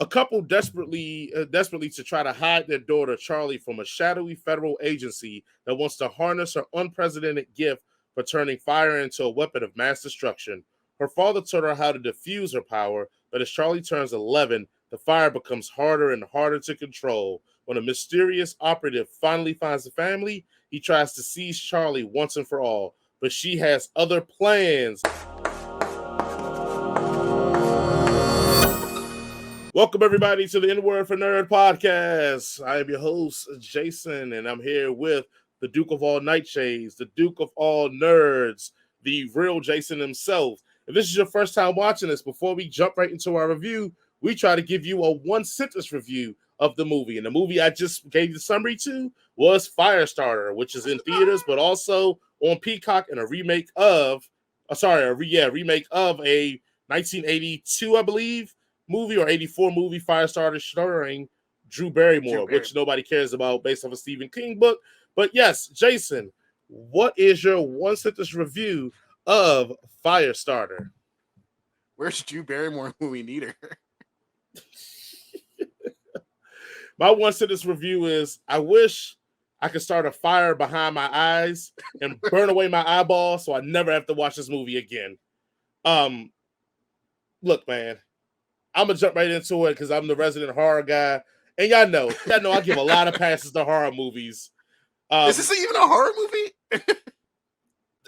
A couple desperately to try to hide their daughter Charlie from a shadowy federal agency that wants to harness her unprecedented gift for turning fire into a weapon of mass destruction. Her father taught her how to diffuse her power, but as Charlie turns 11, the fire becomes harder and harder to control. When a mysterious operative finally finds the family, he tries to seize Charlie once and for all, but she has other plans. Welcome, everybody, to the N Word for Nerd podcast. I am your host, Jason, and I'm here with the Duke of all Nightshades, the Duke of all Nerds, the real Jason himself. If this is your first time watching this, before we jump right into our review, we try to give you a one-sentence review of the movie. And the movie I just gave the summary to was Firestarter, which is in theaters, but also on Peacock, and a remake of a 1982, I believe, movie or 84 movie, Firestarter, starring Drew Barrymore, which nobody cares about based off a Stephen King book. But yes, Jason, what is your one-sentence review of Firestarter? Where's Drew Barrymore when we need her? My one-sentence review is, I wish I could start a fire behind my eyes and burn away my eyeballs so I never have to watch this movie again. Look, man, I'm gonna jump right into it because I'm the resident horror guy, and y'all know I give a lot of passes to horror movies. Is this even a horror movie?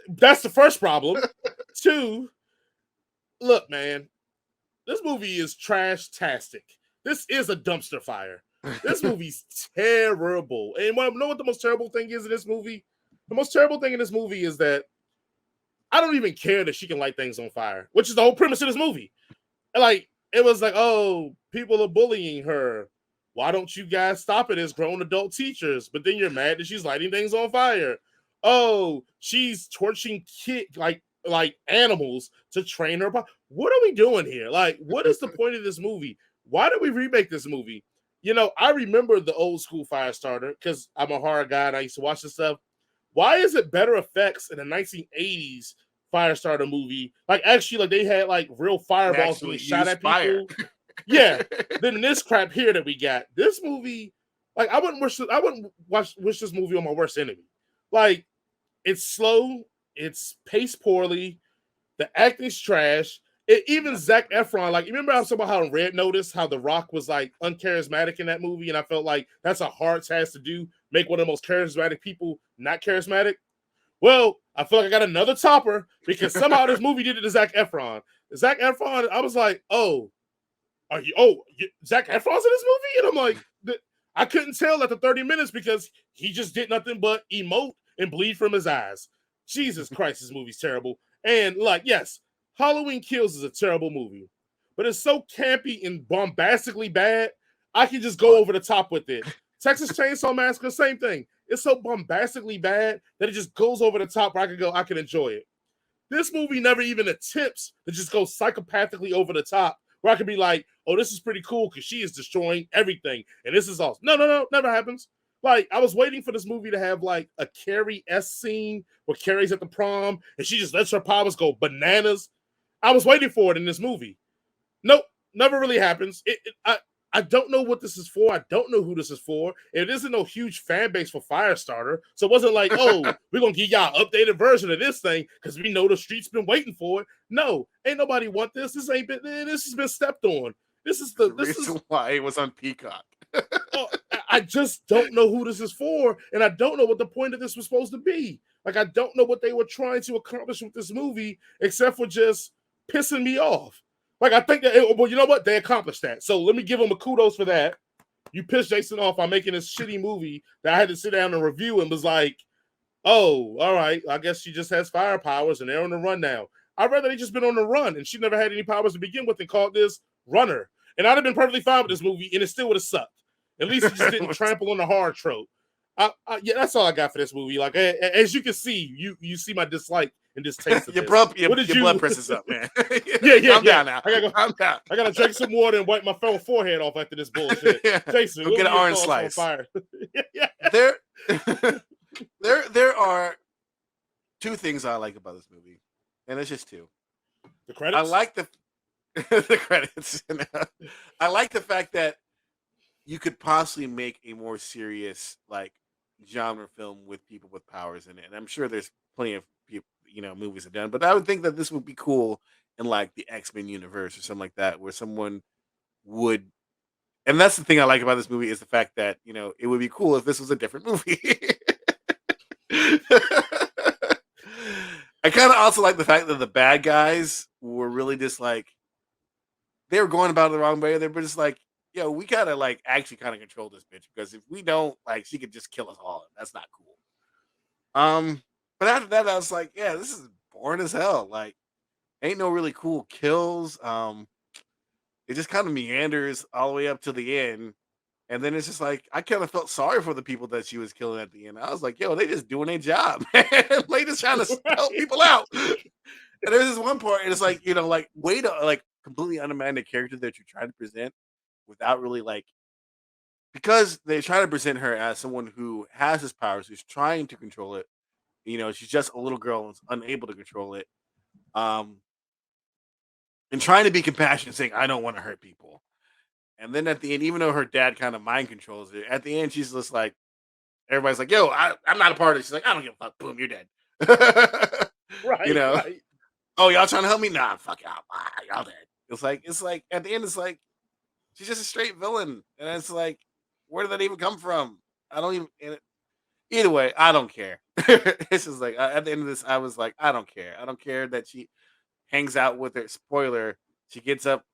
That's the first problem. Two, look, man, this movie is trash-tastic. This is a dumpster fire. This movie's terrible. And you know what the most terrible thing is in this movie? The most terrible thing in this movie is that I don't even care that she can light things on fire, which is the whole premise of this movie. Like, it was like, oh, people are bullying her. Why don't you guys stop it as grown adult teachers? But then you're mad that she's lighting things on fire. Oh, she's torching like animals to train her. What are we doing here? Like, what is the point of this movie? Why did we remake this movie? You know, I remember the old school Firestarter because I'm a horror guy and I used to watch this stuff. Why is it better effects in the 1980s Firestarter movie? Like, actually, like, they had like real fireballs being shot at people. Yeah, than this crap here that we got. This movie, like, I wouldn't wish this movie on my worst enemy. Like, it's slow, it's paced poorly, the acting's trash. Even Zac Efron, like, you remember I was talking about how in Red Notice, how The Rock was like uncharismatic in that movie, and I felt like that's a hard task to do, make one of the most charismatic people not charismatic. Well, I feel like I got another topper because somehow this movie did it to Zac Efron. Zac Efron, I was like, Zac Efron's in this movie? And I'm like, I couldn't tell at the 30 minutes because he just did nothing but emote and bleed from his eyes. Jesus Christ, this movie's terrible. And like, yes, Halloween Kills is a terrible movie, but it's so campy and bombastically bad, I can just go over the top with it. Texas Chainsaw Massacre, same thing. It's so bombastically bad that it just goes over the top where I can enjoy it. This movie never even attempts to just go psychopathically over the top where I could be like, oh, this is pretty cool because she is destroying everything. And this is awesome. No, never happens. Like, I was waiting for this movie to have like a Carrie-esque scene where Carrie's at the prom and she just lets her powers go bananas. I was waiting for it in this movie. Nope, never really happens. I don't know what this is for. I don't know who this is for. It isn't no huge fan base for Firestarter. So it wasn't like, oh, we're going to give y'all an updated version of this thing because we know the street's been waiting for it. No, ain't nobody want this. This has been stepped on. This is why it was on Peacock. I just don't know who this is for, and I don't know what the point of this was supposed to be. Like, I don't know what they were trying to accomplish with this movie except for just pissing me off. Like, I think that, well, you know what? They accomplished that. So let me give them a kudos for that. You pissed Jason off by making this shitty movie that I had to sit down and review and was like, oh, all right, I guess she just has fire powers and they're on the run now. I'd rather they just been on the run and she never had any powers to begin with and called this Runner. And I'd have been perfectly fine with this movie and it still would have sucked. At least it just didn't trample on the horror trope. Yeah, that's all I got for this movie. Like, as you can see, you see my dislike and distaste of your this. Your blood pressure's up, man. yeah. Down now. I gotta drink some water and wipe my forehead off after this bullshit. Jason, go get an orange slice. Fire. Yeah. There are two things I like about this movie, and it's just two. The credits. The credits. I like the fact that you could possibly make a more serious like genre film with people with powers in it. And I'm sure there's plenty of people, movies have done, but I would think that this would be cool in like the X-Men universe or something like that, where someone would. And that's the thing I like about this movie is the fact that it would be cool if this was a different movie. I kind of also like the fact that the bad guys were really just like they were going about it the wrong way. They were just like, yo, we gotta like actually kind of control this bitch because if we don't, like, she could just kill us all. That's not cool. But after that, I was like, yeah, this is boring as hell. Like, ain't no really cool kills. It just kind of meanders all the way up to the end. And then it's just like I kind of felt sorry for the people that she was killing at the end. I was like, yo, they just doing their job, man. They just trying to help people out. And there's this one part, and it's like, like way to like completely undermine the character that you're trying to present without really like because they're trying to present her as someone who has his powers, who's trying to control it. She's just a little girl and is unable to control it. Um, and trying to be compassionate, saying, I don't want to hurt people. And then at the end, even though her dad kind of mind controls it, at the end, she's just like, everybody's like, yo, I'm not a part of it. She's like, I don't give a fuck. Boom, you're dead. Right, right. Oh, y'all trying to help me? Nah, fuck y'all. Y'all dead. It's like at the end, it's like she's just a straight villain, and it's like, where did that even come from? I don't even. Either way, I don't care. It's just like at the end of this, I was like, I don't care. I don't care that she hangs out with her. Spoiler: she gets up,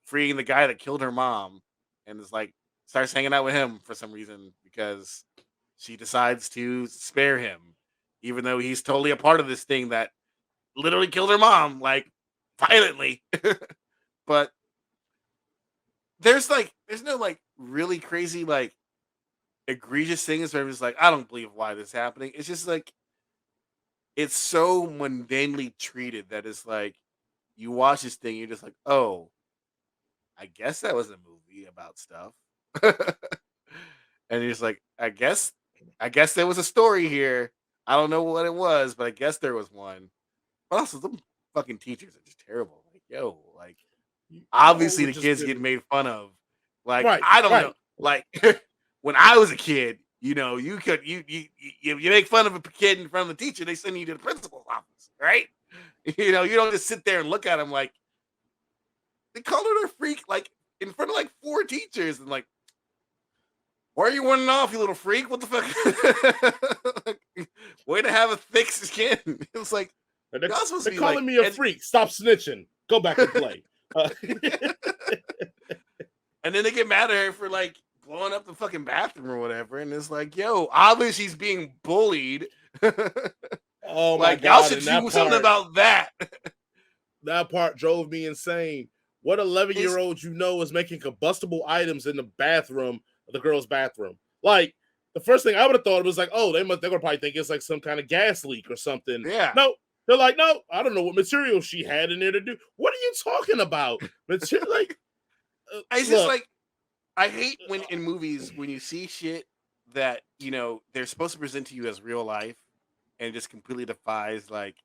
freeing the guy that killed her mom, and is like starts hanging out with him for some reason because she decides to spare him, even though he's totally a part of this thing that literally killed her mom, like violently. But there's no like really crazy like egregious things where it's like I don't believe why this is happening. It's just like it's so mundanely treated that it's like you watch this thing, you're just like, oh, I guess that was a movie about stuff. And you're just like, I guess there was a story here. I don't know what it was, but I guess there was one. But also, them fucking teachers are just terrible. Like, yo, like obviously the kids getting made fun of. Like, right, I don't know. right. Like when I was a kid, you could you make fun of a kid in front of the teacher, they send you to the principal's office, right? You don't just sit there and look at them like they called her a freak, like in front of like 4 teachers, and like, why are you running off, you little freak? What the fuck? Like, way to have a thick skin. It was like They're calling like, me a freak. Stop snitching. Go back and play. And then they get mad at her for like blowing up the fucking bathroom or whatever. And it's like, yo, obviously she's being bullied. Oh my like, God, y'all should do something about that. That part drove me insane. What 11-year-old is making combustible items in the bathroom of the girl's bathroom? Like, the first thing I would have thought was like, oh, they're gonna probably think it's like some kind of gas leak or something. Yeah. No, they're like, no, I don't know what material she had in there to do. What are you talking about? Material, like, it's just like, I hate when in movies when you see shit that they're supposed to present to you as real life, and it just completely defies like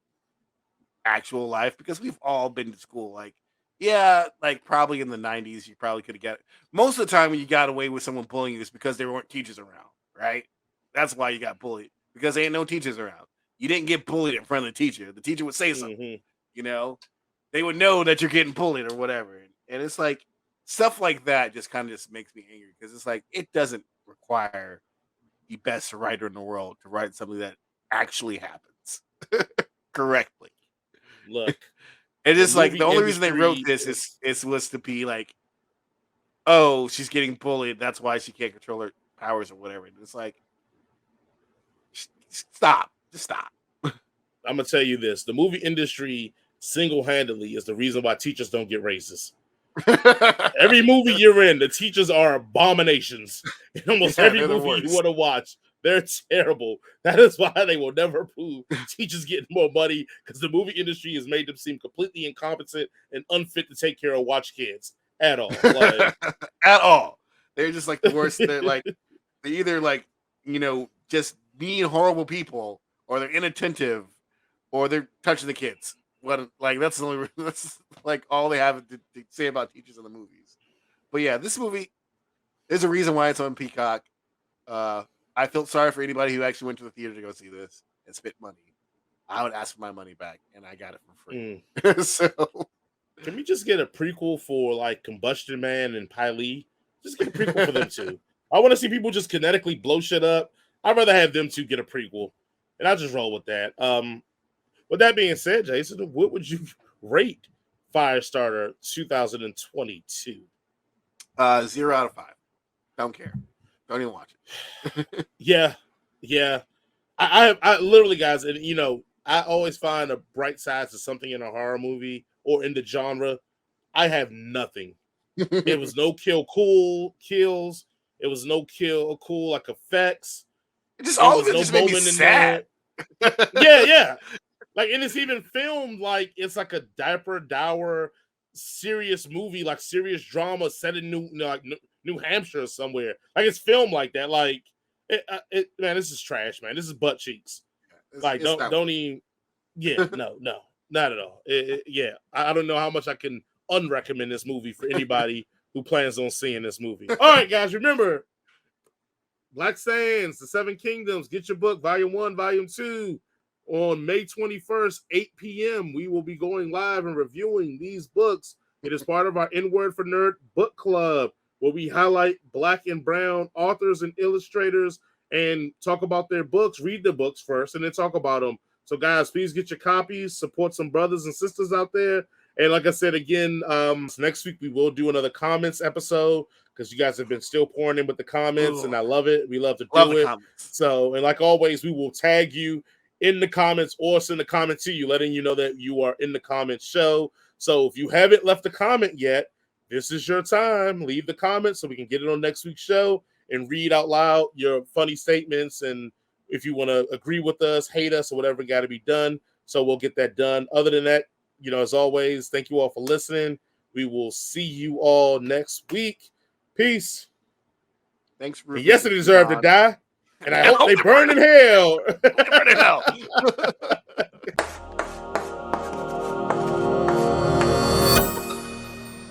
actual life, because we've all been to school. Like, yeah, like probably in the 90s, you probably could have got it. Most of the time when you got away with someone bullying you is because there weren't teachers around, right? That's why you got bullied, because there ain't no teachers around. You didn't get bullied in front of the teacher. The teacher would say something, they would know that you're getting bullied or whatever. And it's like stuff like that just kind of just makes me angry, because it's like it doesn't require the best writer in the world to write something that actually happens correctly. Look, and it's like the only reason they wrote this was to be like, oh, she's getting bullied, that's why she can't control her powers or whatever. And it's like, stop, just stop. I'm gonna tell you this: the movie industry single-handedly is the reason why teachers don't get raises. Every movie you're in, the teachers are abominations. In almost every movie you want to watch, they're terrible. That is why they will never approve teachers getting more money, because the movie industry has made them seem completely incompetent and unfit to take care of watch kids at all. Like, at all. They're just like the worst. They're either like, just being horrible people, or they're inattentive, or they're touching the kids. what like that's the only that's like all they have to say about teachers in the movies. But yeah, this movie, there's a reason why it's on Peacock. I felt sorry for anybody who actually went to the theater to go see this and spent money. I would ask for my money back, and I got it for free. So, can we just get a prequel for like Combustion Man and Piley? Just get a prequel for them too. I want to see people just kinetically blow shit up. I'd rather have them two get a prequel, and I'll just roll with that. With that being said, Jason, what would you rate Firestarter 2022? 0 out of 5. Don't care. Don't even watch it. Yeah. I literally, guys, and you know, I always find a bright side to something in a horror movie or in the genre. I have nothing. It was no kills. It was no cool like effects. Just all of it just made me sad. Yeah. Like, and it's even filmed like it's like a dour, serious movie, like serious drama set in New Hampshire or somewhere. Like it's filmed like that. Like, man, this is trash, man. This is butt cheeks. Like, don't even. Yeah, no, not at all. Yeah, I don't know how much I can unrecommend this movie for anybody who plans on seeing this movie. All right, guys, remember Black Sands, The Seven Kingdoms. Get your book, Volume 1, Volume 2. On May 21st, 8 p.m., we will be going live and reviewing these books. It is part of our N-Word for Nerd book club, where we highlight Black and brown authors and illustrators and talk about their books, read the books first, and then talk about them. So, guys, please get your copies, support some brothers and sisters out there. And like I said, again, next week we will do another comments episode because you guys have been still pouring in with the comments, and I love it. We love to do it. Comments. So, and like always, we will tag you in the comments or send a comment to you, letting you know that you are in the comments show. So if you haven't left a comment yet, this is your time. Leave the comment so we can get it on next week's show and read out loud your funny statements. And if you want to agree with us, hate us, or whatever got to be done. So we'll get that done. Other than that, you know, as always, thank you all for listening. We will see you all next week. Peace. Thanks for yes, they deserve to die. And I hope they burn in hell. They burn in hell.